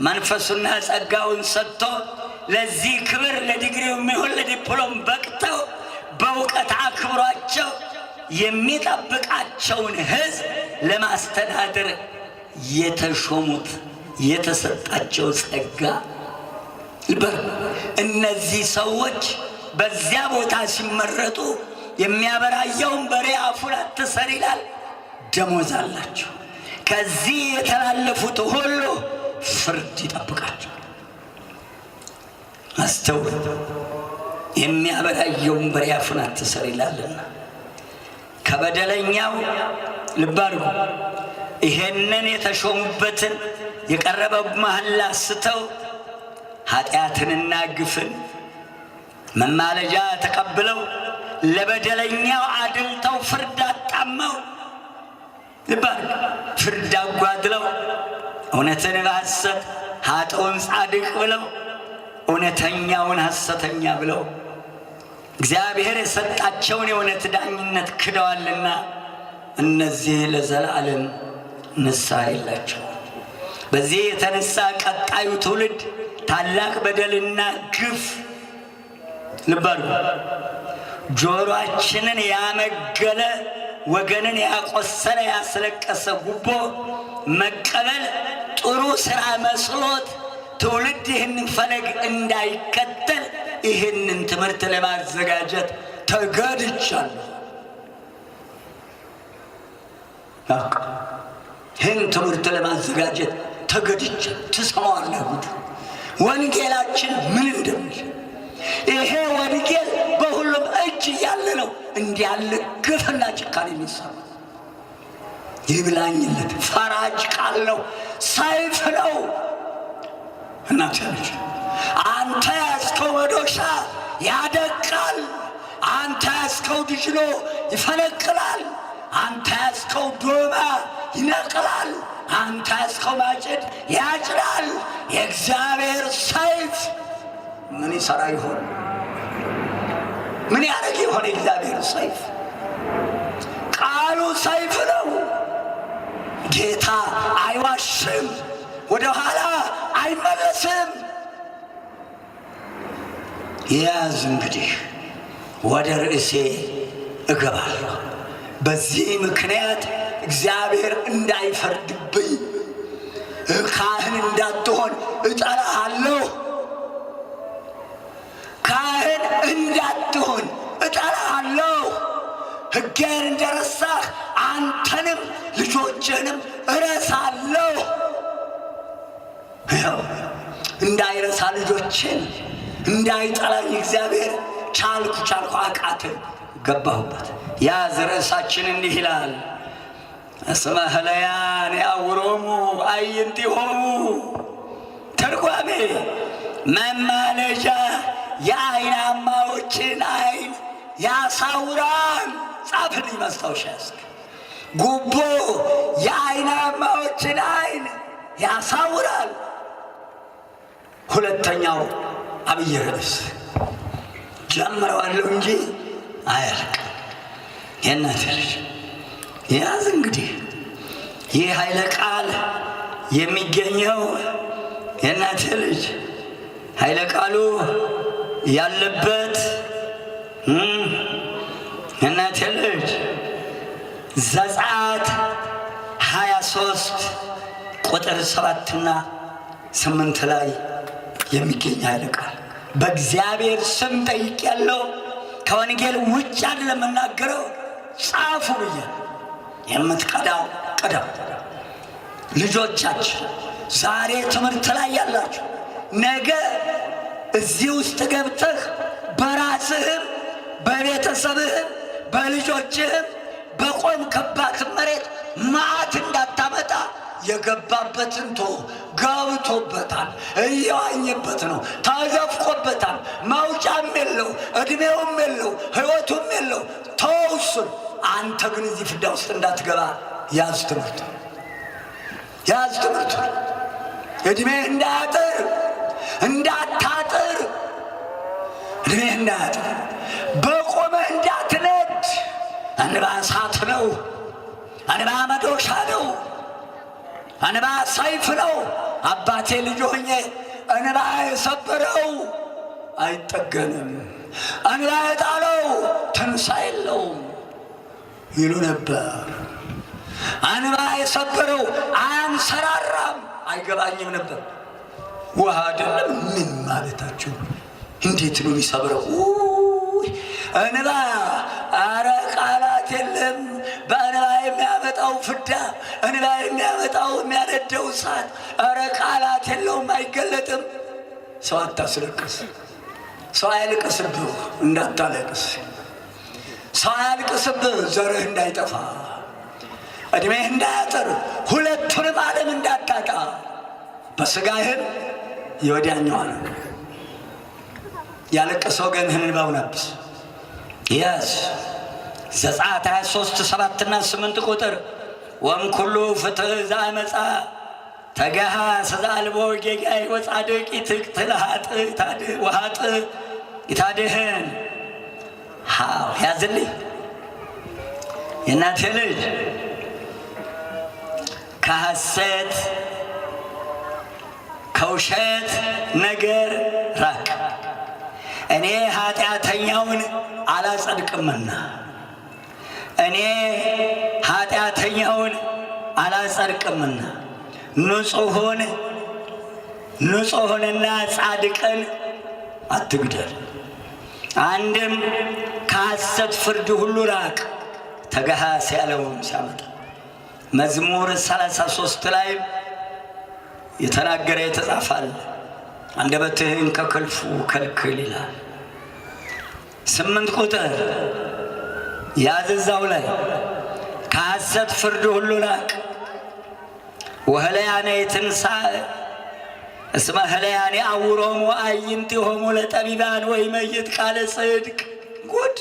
መንፈሱና ጸጋውን ሰጥቶ ለዚህ ክብር ለዲግሪው የሚሆን ለዲፕሎም በቅተው በእውቀት አክብሯቸው የሚጠብቃቸውን ሕዝብ ለማስተዳደር የተሾሙት የተሰጣቸው ጸጋ ይበር። እነዚህ ሰዎች በዚያ ቦታ ሲመረጡ የሚያበራየውን በሬ አፉን አትሰር ይላል። ደሞዝ አላቸው። ከዚህ የተላለፉት ሁሉ ፍርድ ይጠብቃቸው። አስተውል። የሚያበራየውን በሬ አፉን አትሰር ይላልና ከበደለኛው ልብ አድርጉ። ይሄንን የተሾሙበትን የቀረበ መሐላ ስተው ኃጢአትንና ግፍን መማለጃ ተቀብለው ለበደለኛው አድልተው ፍርድ አጣመው ልብ አድርጉ። ፍርድ አጓድለው እውነትን በሐሰት ኃጥኡን ጻድቅ ብለው እውነተኛውን ሐሰተኛ ብለው እግዚአብሔር የሰጣቸውን የእውነት ዳኝነት ክደዋልና እነዚህ ለዘላለም ንስሐ የላቸው። በዚህ የተነሳ ቀጣዩ ትውልድ ታላቅ በደልና ግፍ ልብ አድርጉ። ጆሮአችንን ያመገለ ወገንን ያቆሰለ ያስለቀሰ ጉቦ መቀበል ጥሩ ሥራ መስሎት ትውልድ ይህንን ፈለግ እንዳይከተል ይህንን ትምህርት ለማዘጋጀት ተገድቻለሁ። ይህን ትምህርት ለማዘጋጀት ተገድቻለሁ። ትሰማዋለህ ጉድ ወንጌላችን ምን እንደሚል። ይሄ ወንጌል በሁሉም እጅ እያለ ነው እንዲህ ያለ ግፍና ጭካኔ የሚሰራ። ይብላኝለት ፈራጅ ቃል ነው፣ ሰይፍ ነው። እናትያለች አንተ ያዝከው መዶሻ ያደቃል፣ አንተ ያዝከው ድጅሎ ይፈነቅላል፣ አንተ ያዝከው ዶማ ይነቅላል፣ አንተ ያዝከው ማጭድ ያጭዳል። የእግዚአብሔር ሰይፍ ምን ይሰራ ይሆን? ምን ያደርግ ይሆን? የእግዚአብሔር ሰይፍ ቃሉ ሰይፍ ነው። ጌታ አይዋሽም፣ ወደ ኋላ አይመለስም። ያዝ እንግዲህ ወደ ርዕሴ እገባለሁ። በዚህ ምክንያት እግዚአብሔር እንዳይፈርድብኝ ካህን እንዳትሆን እጠላሃለሁ። ካህን እንዳትሆን እጠላሃለሁ። ሕጌን እንደረሳህ አንተንም ልጆችህንም እረሳለሁ። እንዳይረሳ ልጆችን እንዳይጠላኝ እግዚአብሔር ቻልኩ አቃትን ገባሁበት። ያዝ ርዕሳችን እንዲህ ይላል። እስመ ህለያን ያውሮሙ አዕይንቲሆሙ። ትርጓሜ መማለጃ የዓይናማዎችን ዓይን ያሳውራል። ጻፍልኝ ማስታወሻ ያስክ። ጉቦ የዓይናማዎችን ዓይን ያሳውራል። ሁለተኛው አብይ ርዕስ ጀምረዋለሁ እንጂ አያልቅም። የእናቴ ልጅ ያዝ እንግዲህ ይህ ኃይለ ቃል የሚገኘው የእናቴ ልጅ ኃይለ ቃሉ ያለበት የእናቴ ልጅ ዘጸአት 23 ቁጥር 7 እና 8 ላይ የሚገኝ ኃይለ ቃል በእግዚአብሔር ስም ጠይቄያለሁ። ከወንጌል ውጭ አይደለም የምናገረው። ጻፉ ብያለሁ። የምትቀዳው ቅዳው። ልጆቻችን ዛሬ ትምህርት ላይ ያላችሁ ነገ እዚህ ውስጥ ገብተህ በራስህም በቤተሰብህም በልጆችህም በቆምክባት መሬት መዓት እንዳታመጣ የገባበትን ገብቶበታል። እየዋኘበት ነው። ተዘፍቆበታል። መውጫም የለው፣ እድሜውም የለው፣ ሕይወቱም የለው። ተውሱን አንተ ግን እዚህ ፍዳ ውስጥ እንዳትገባ ያዝ ትምህርት፣ ያዝ ትምህርት። እድሜ እንዳያጥር እንዳታጥር፣ እድሜ እንዳያጥር፣ በቆመህ እንዳትነድ። እንባ እሳት ነው። እንባ መዶሻ ነው። እንባ ሰይፍ ነው። አባቴ ልጅ ሆኜ እንባ የሰበረው አይጠገንም፣ እንባ የጣለው ትንሣኤ የለውም ይሉ ነበር። እንባ የሰበረው አያንሰራራም። አይገባኝም ነበር። ውሃ አይደለም ምን ማለታችሁ? እንዴት ነው የሚሰብረው? እንባ አረ ቃላት የለም። በእንባ የሚያመጣው ፍዳ፣ እንባ የሚያመጣው የሚያነደው እሳት አረ ቃላት የለውም፣ አይገለጥም። ሰው አታስለቅስ። ሰው አያልቅስብህ እንዳታለቅስ። ሰው አያልቅስብህ ዘርህ እንዳይጠፋ፣ እድሜህ እንዳያጥር፣ ሁለቱንም ዓለም እንዳታጣ፣ በሥጋህም የወዲያኛዋን ያለቀሰው ወገንህን እንባውን አብስ። ያዝ ዘጸአት 23 7 እና 8 ቁጥር ወእምኩሉ ፍትሕ ዘአመፃ ተገሃስ ዘአልቦ ጌጋይ ወጻድቅ ይትቅትል ኃጥእ ወኃጥእ ይታድህን። ሃው ያዝልኝ የእናቴ ልጅ ከሐሰት ከውሸት ነገር ራቅ። እኔ ኃጢአተኛውን አላጸድቅምና፣ እኔ ኃጢአተኛውን አላጸድቅምና፣ ንጹሑንና ጻድቅን አትግደል። አንድም ከሐሰት ፍርድ ሁሉ ራቅ። ተገሃስ ያለውን ሲያመጣ መዝሙር 33 ላይ የተናገረ የተጻፋል። አንደበትህን ከክልፉ ከልክል ይላል። 8 ቁጥር ያዘዛው ላይ ከሐሰት ፍርድ ሁሉ ራቅ። ወህለያነ የትንሣኤ እስመ ህለያኔ አውሮሙ አዕይንቲሆሙ ለጠቢባን ወይመይት ቃለ ጽድቅ። ጉድ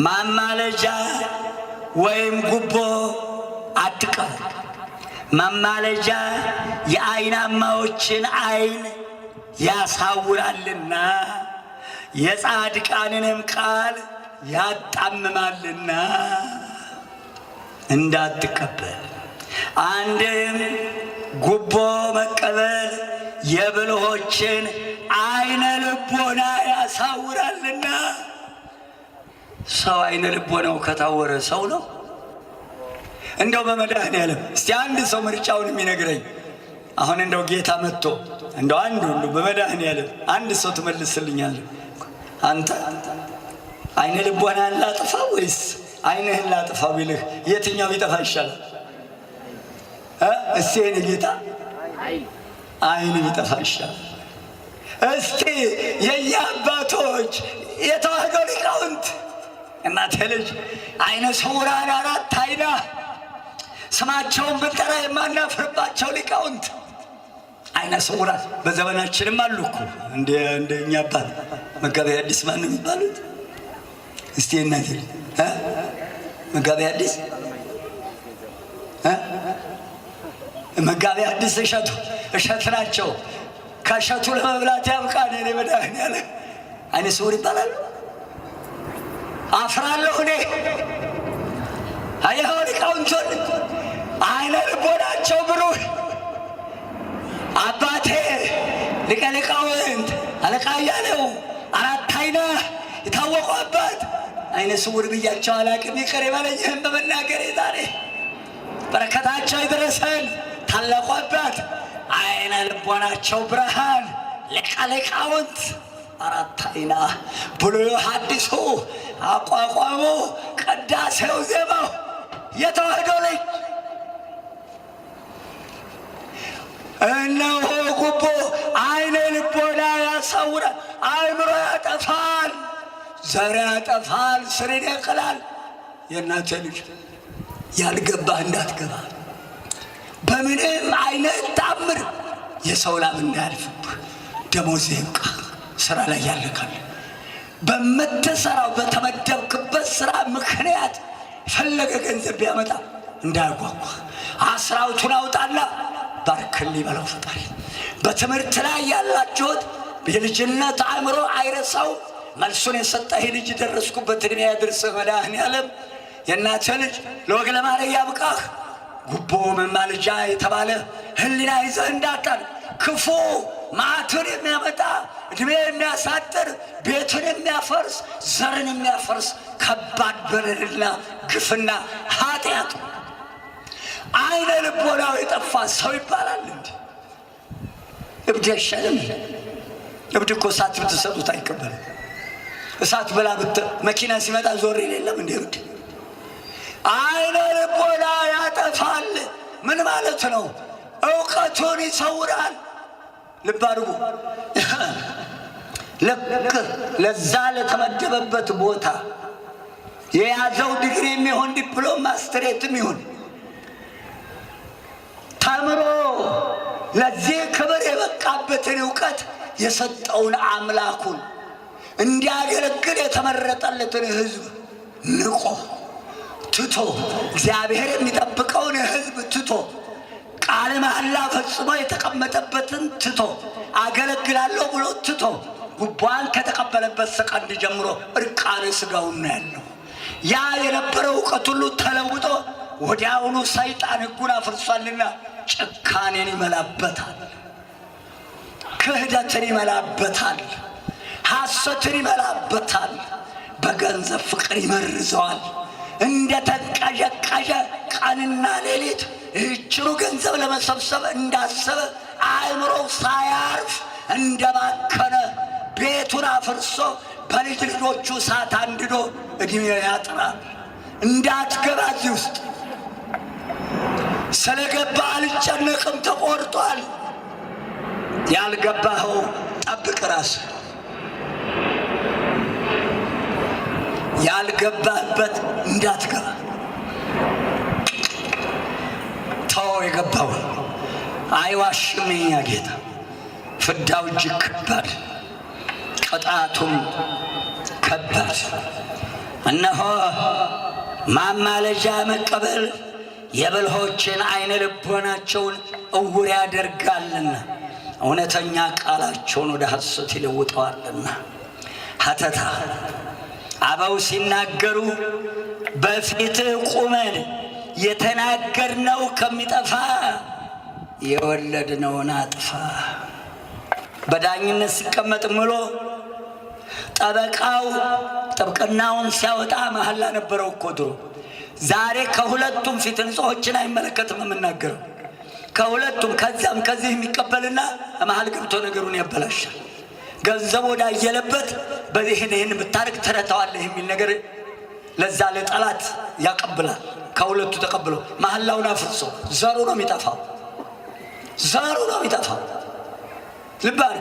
ማማለጃ ወይም ጉቦ አትቀበል። ማማለጃ የዓይናማዎችን ዓይን ያሳውራልና የጻድቃንንም ቃል ያጣምማልና እንዳትቀበል። አንድም ጉቦ መቀበል የብልሆችን ዓይነ ልቦና ያሳውራልና። ሰው ዓይነ ልቦናው ከታወረ ሰው ነው። እንደው በመድኃኔዓለም እስቲ አንድ ሰው ምርጫውን የሚነግረኝ አሁን እንደው ጌታ መጥቶ እንደው አንዱ በመድኃኔዓለም አንድ ሰው ትመልስልኛለህ? አንተ ዓይነ ልቦናን ላጥፋ ወይስ ዓይንህን ላጥፋ ቢልህ የትኛው ቢጠፋ ይሻላል? እስቲ የኔ ጌታ ዓይን ቢጠፋ ይሻላል። እስቲ የየአባቶች የተዋህዶ ሊቃውንት እናቴ ልጅ ዓይነ ስውራን 4 ዓይና ስማቸውን ብንጠራ የማናፍርባቸው ሊቃውንት ዓይነ ስውራን በዘመናችንም አሉ እኮ እንደኛ አባት መጋቤ ሐዲስ ማን ነው የሚባሉት? እስቲ እናቴ መጋቤ ሐዲስ መጋቤ ሐዲስ እሸት ናቸው። ከእሸቱ ለመብላት ያብቃን። እኔ መድኃኔዓለም ዓይነ ስውር ይባላሉ። አፍራለሁ እኔ አየኸው ሊቃውንቱን ዓይነ ልቦናቸው ብሩህ አባቴ ሊቀ ሊቃውንት አለቃ እያለው 4 ዓይና የታወቁ አባት ዓይነ ስውር ብያቸው አላቅም። ይቅር ይበለኝም በመናገሬ ዛሬ በረከታቸው ይድረሰን። ታላቁ አባት ዓይነ ልቦናቸው ብርሃን ሊቀ ሊቃውንት 4 ዓይና ብሉይ ሐዲሱ አቋቋሙ ቅዳሴው ዜማው የተዋህዶ ልጅ እነሆ ጉቦ አይነ ልቦና ያሳውራል፣ አእምሮ ያጠፋል፣ ዘር ያጠፋል፣ ስርን ያቀላል። የእናንተ ልጅ ያልገባህ እንዳትገባ በምንም አይነት ታምር የሰው ላብ እንዳያልፍብህ። ደሞዝ ይብቃ፣ ስራ ላይ ያለካል። በምትሰራው በተመደብክበት ስራ ምክንያት ፈለገ ገንዘብ ቢያመጣ እንዳያጓጓ። አስራውቱን አውጣና ባርክል ይበለው ፈጣሪ። በትምህርት ላይ ያላችሁት የልጅነት አእምሮ አይረሳው። መልሱን የሰጠህ ልጅ ደረስኩበት ዕድሜ ያድርስህ መድኃኔዓለም። የእናትህ ልጅ ለወግ ለማድረግ ያብቃህ። ጉቦ መማለጃ የተባለ ህሊና ይዘህ እንዳታል። ክፉ መዓትን የሚያመጣ ዕድሜ የሚያሳጥር ቤትን የሚያፈርስ ዘርን የሚያፈርስ ከባድ በደልና ግፍና ኃጢአት አይነ ልቦናው የጠፋ ሰው ይባላል። እንዲ እብድ አይሻልም? እብድ እኮ እሳት ብትሰጡት አይቀበልም። እሳት ብላ መኪና ሲመጣ ዞር የሌለም እንዲ እብድ። አይነ ልቦና ያጠፋል። ምን ማለት ነው? እውቀቱን ይሰውራል። ልብ አድርጉ። ልክ ለዛ ለተመደበበት ቦታ የያዘው ዲግሪ የሚሆን ዲፕሎም ማስትሬትም ይሁን ተምሮ ለዚህ ክብር የበቃበትን እውቀት የሰጠውን አምላኩን እንዲያገለግል የተመረጠለትን ሕዝብ ንቆ ትቶ እግዚአብሔር የሚጠብቀውን ሕዝብ ትቶ ቃለ መሐላ ፈጽሞ የተቀመጠበትን ትቶ አገለግላለሁ ብሎ ትቶ ጉቧን ከተቀበለበት ሰቀንድ ጀምሮ እርቃነ ሥጋውን ነው ያለው። ያ የነበረው እውቀት ሁሉ ተለውጦ ወዲያውኑ ሰይጣን ሕጉን አፍርሷልና ጭካኔን ይመላበታል፣ ክህደትን ይመላበታል፣ ሐሰትን ይመላበታል፣ በገንዘብ ፍቅር ይመርዘዋል። እንደ ተንቀዠቀዠ ቀንና ሌሊት ይህችኑ ገንዘብ ለመሰብሰብ እንዳሰበ አእምሮው ሳያርፍ እንደባከነ ቤቱን አፍርሶ በልጅ ልጆቹ እሳት አንድዶ ዕድሜ ያጥራል። እንዳትገባ እዚህ ውስጥ ስለገባ አልጨነቅም፣ ተቆርጧል። ያልገባኸው ጠብቅ ራስህ። ያልገባህበት እንዳትገባ ተው። የገባው አይዋሽም የኛ ጌታ። ፍዳው እጅግ ከባድ፣ ቅጣቱም ከባድ። እነሆ ማማለጃ መቀበል የብልሆችን አይነ ልቦናቸውን እውር ያደርጋልና እውነተኛ ቃላቸውን ወደ ሐሰት ይለውጠዋልና። ሀተታ አበው ሲናገሩ በፊትህ ቁመን የተናገርነው ከሚጠፋ የወለድነውን አጥፋ። በዳኝነት ሲቀመጥ ምሎ ጠበቃው ጥብቅናውን ሲያወጣ መሐላ ነበረው እኮ ድሮ። ዛሬ ከሁለቱም ፊት ንጹሖችን አይመለከትም የምናገረው። ከሁለቱም ከዛም ከዚህ የሚቀበልና መሐል ገብቶ ነገሩን ያበላሻል። ገንዘብ ወዳየለበት በዚህን ብታርቅ ትረታዋለህ የሚል ነገር ለዛ ለጠላት ያቀብላል። ከሁለቱ ተቀብሎ መሐላውን አፍርሶ ዘሩ ነው የሚጠፋው፣ ዘሩ ነው የሚጠፋው። ልባር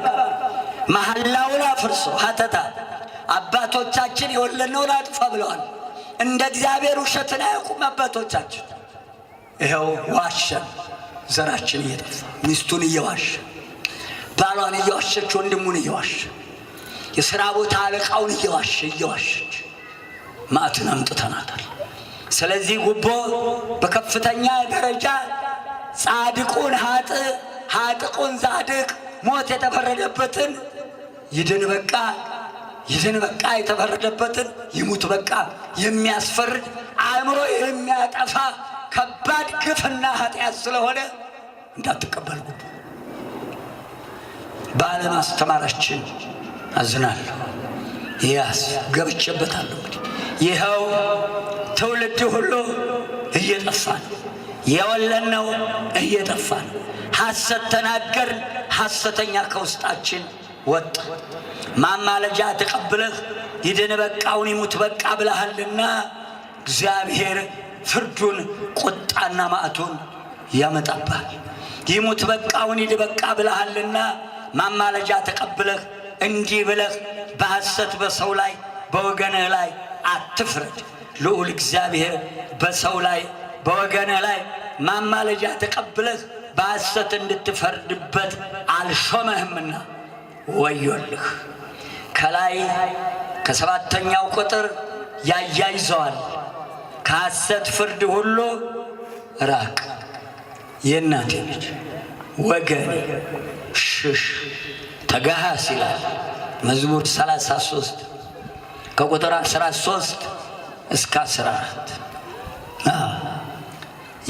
መሐላውን አፍርሶ ሀተታ አባቶቻችን የወለድነውን አጥፋ ብለዋል። እንደ እግዚአብሔር ውሸትን አያውቁም አባቶቻችን። ይኸው ዋሸን፣ ዘራችን እየጠፋ ሚስቱን እየዋሸ ባሏን እየዋሸች ወንድሙን እየዋሸ የሥራ ቦታ አለቃውን እየዋሸች ማዕትን አምጥተናታል። ስለዚህ ጉቦ በከፍተኛ ደረጃ ጻድቁን ኃጥእ ኃጥቁን ጻድቅ ሞት የተፈረደበትን ይድን በቃ የተፈረደበትን ይሙት በቃ የሚያስፈርድ አእምሮ የሚያጠፋ ከባድ ግፍና ኃጢአት ስለሆነ እንዳትቀበል ጉቦ። ባለማስተማራችን አዝናለሁ። ያስ ገብቼበታለሁ። እንግዲህ ይኸው ትውልድ ሁሉ እየጠፋ ነው። የወለድነው እየጠፋ ነው። ሐሰት ተናገርን፣ ሐሰተኛ ከውስጣችን ወጣ። ማማለጃ ተቀብለህ ይድን በቃውን ይሙት በቃ ብለሃልና እግዚአብሔር ፍርዱን ቁጣና ማዕቱን ያመጣብሃል። ይሙት በቃውን ይድ በቃ ብለሃልና ማማለጃ ተቀብለህ እንዲህ ብለህ በሐሰት በሰው ላይ በወገንህ ላይ አትፍረድ። ልዑል እግዚአብሔር በሰው ላይ በወገንህ ላይ ማማለጃ ተቀብለህ በሐሰት እንድትፈርድበት አልሾመህምና ወዮልህ። ከላይ ከሰባተኛው ቁጥር ያያይዘዋል። ከሐሰት ፍርድ ሁሉ ራቅ። የእናቴ ልጅ ወገን ሽሽ ተጋሃስ ይላል መዝሙር 33 ከቁጥር 13 እስከ 14።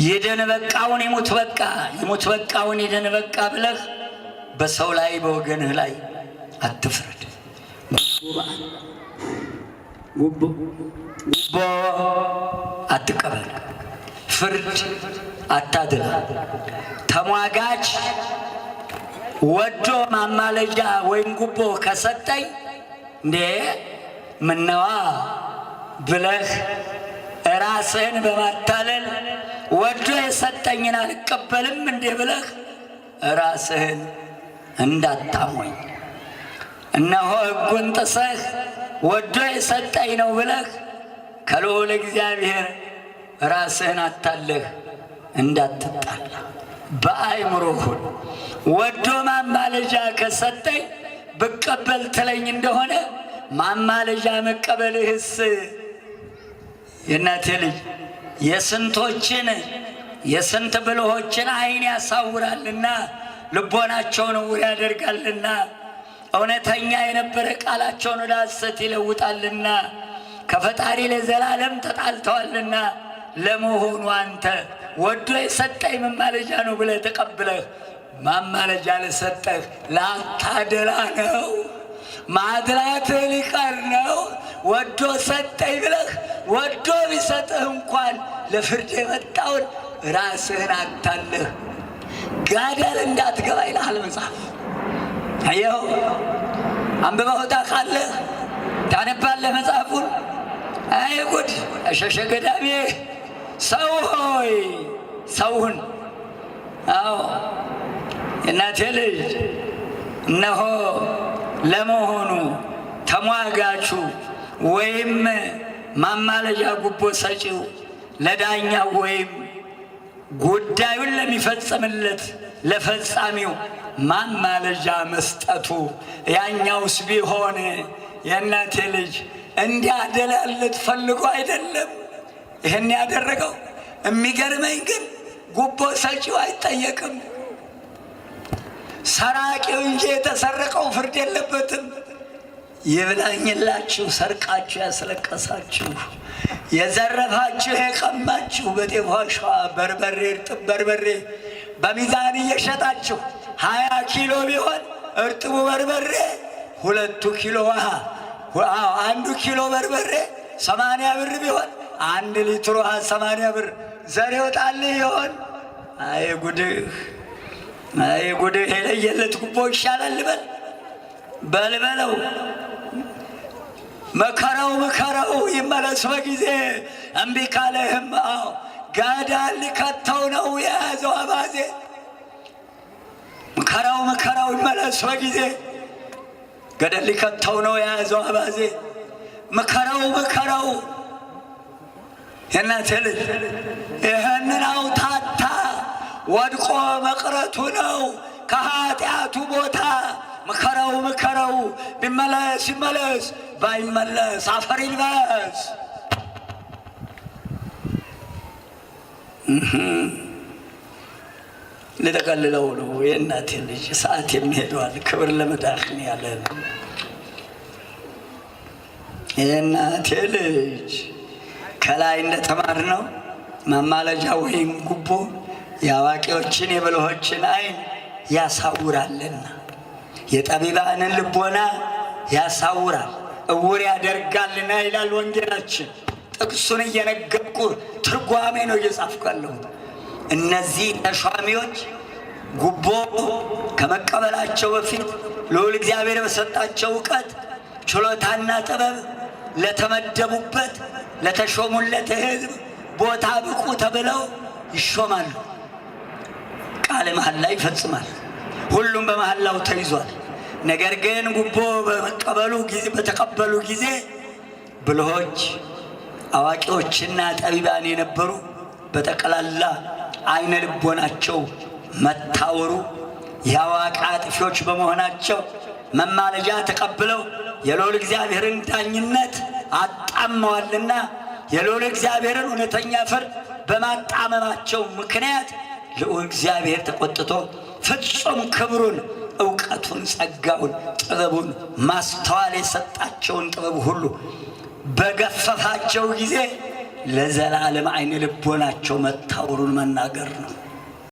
ይደን በቃውን ይሙት በቃ ይሙት በቃውን ይደን በቃ ብለህ በሰው ላይ በወገንህ ላይ አትፍረድ። ጉቦ አትቀበል፣ ፍርድ አታድላ። ተሟጋች ወዶ ማማለጃ ወይም ጉቦ ከሰጠኝ እንዴ ምነዋ ብለህ ራስህን በማታለል ወዶ የሰጠኝን አልቀበልም እንዴ ብለህ ራስህን እንዳታሞኝ። እነሆ ሕጉን ጥሰህ ወዶ የሰጠኝ ነው ብለህ ከልዑል እግዚአብሔር ራስህን አታለህ እንዳትጣላ በአእምሮ ሁን። ወዶ ማማለጃ ከሰጠኝ ብቀበል ትለኝ እንደሆነ ማማለጃ መቀበልህስ የእናቴ ልጅ የስንቶችን የስንት ብልሆችን ዓይን ያሳውራልና ልቦናቸውን ዕውር ያደርጋልና እውነተኛ የነበረ ቃላቸውን ወደ ሐሰት ይለውጣልና ከፈጣሪ ለዘላለም ተጣልተዋልና። ለመሆኑ አንተ ወዶ የሰጠኝ ማማለጃ ነው ብለህ ተቀብለህ ማማለጃ ለሰጠህ ላታደላ ነው? ማድላትህ ሊቀር ነው? ወዶ ሰጠኝ ብለህ ወዶ ቢሰጥህ እንኳን ለፍርድ የመጣውን ራስህን አታለህ ጋደል እንዳትገባ ይልሃል መጽሐፍ። አየው አንብበው ታውቃለህ? ታነባለህ መጽሐፉን? አይ ጉድ! እሸሸ ገዳሜ ሰው ሆይ ሰውን። አዎ እናቴ ልጅ እነሆ ለመሆኑ ተሟጋቹ ወይም ማማለጃ ጉቦ ሰጪው ለዳኛው ወይም ጉዳዩን ለሚፈጽምለት ለፈጻሚው ማማለጃ መስጠቱ ያኛውስ ቢሆን የእናቴ ልጅ እንዲያደላለት ፈልጎ አይደለም ይህን ያደረገው። የሚገርመኝ ግን ጉቦ ሰጪው አይጠየቅም። ሰራቂው እንጂ የተሰረቀው ፍርድ የለበትም። ይብላኝላችሁ ሰርቃችሁ ያስለቀሳችሁ፣ የዘረፋችሁ የቀማችሁ፣ በጤፍ ዋሻ በርበሬ እርጥብ በርበሬ በሚዛን እየሸጣችሁ 20 ኪሎ ቢሆን እርጥቡ በርበሬ 2 ኪሎ ውሃ 1 ኪሎ በርበሬ 80 ብር ቢሆን 1 ሊትር ውሃ 80 ብር ዘር ይወጣልህ ይሆን? አይ ጉድህ! አይ ጉድህ! የለየለት ጉቦ ይሻላል በልበለው። መከራው መከራው ይመለስ በጊዜ። እምቢ ካለህም ጋዳል ሊከተው ነው የያዘው አባዜ። መከራው መከራው ይመለስ በጊዜ። ገደል ሊከተው ነው የያዘው አባዜ። መከራው መከራው የእናቴ ልጅ ይህንን አውታታ ወድቆ መቅረቱ ነው ከኃጢአቱ ቦታ። መከራው መከራው ቢመለስ ይመለስ፣ ባይመለስ አፈር ይልበስ። ልጠቀልለው ነው የእናቴ ልጅ። ሰዓት የሚሄደዋል። ክብር ለመድኃኔ ዓለም። የእናቴ ልጅ ከላይ እንደተማርነው ማማለጃ ወይም ጉቦ የአዋቂዎችን የብልሆችን ዓይን ያሳውራልና የጠቢባንን ልቦና ያሳውራል፣ እውር ያደርጋልና ይላል ወንጌላችን። ጥቅሱን እየነገርኩ ትርጓሜ ነው እየጻፍኩ ያለሁት። እነዚህ ተሿሚዎች ጉቦ ከመቀበላቸው በፊት ልዑል እግዚአብሔር በሰጣቸው እውቀት፣ ችሎታና ጥበብ ለተመደቡበት ለተሾሙለት ሕዝብ ቦታ ብቁ ተብለው ይሾማሉ። ቃለ መሐላ ይፈጽማል። ሁሉም በመሐላው ተይዟል። ነገር ግን ጉቦ በተቀበሉ ጊዜ ብልሆች አዋቂዎችና ጠቢባን የነበሩ በጠቅላላ አይነ ልቦናቸው መታወሩ የአዋቂ አጥፊዎች በመሆናቸው መማለጃ ተቀብለው የልዑል እግዚአብሔርን ዳኝነት አጣመዋልና የልዑል እግዚአብሔርን እውነተኛ ፍርድ በማጣመማቸው ምክንያት ልዑል እግዚአብሔር ተቆጥቶ ፍጹም ክብሩን፣ ዕውቀቱን፣ ጸጋውን፣ ጥበቡን፣ ማስተዋል የሰጣቸውን ጥበብ ሁሉ በገፈፋቸው ጊዜ ለዘላለም አይነ ልቦናቸው መታወሩን መናገር ነው።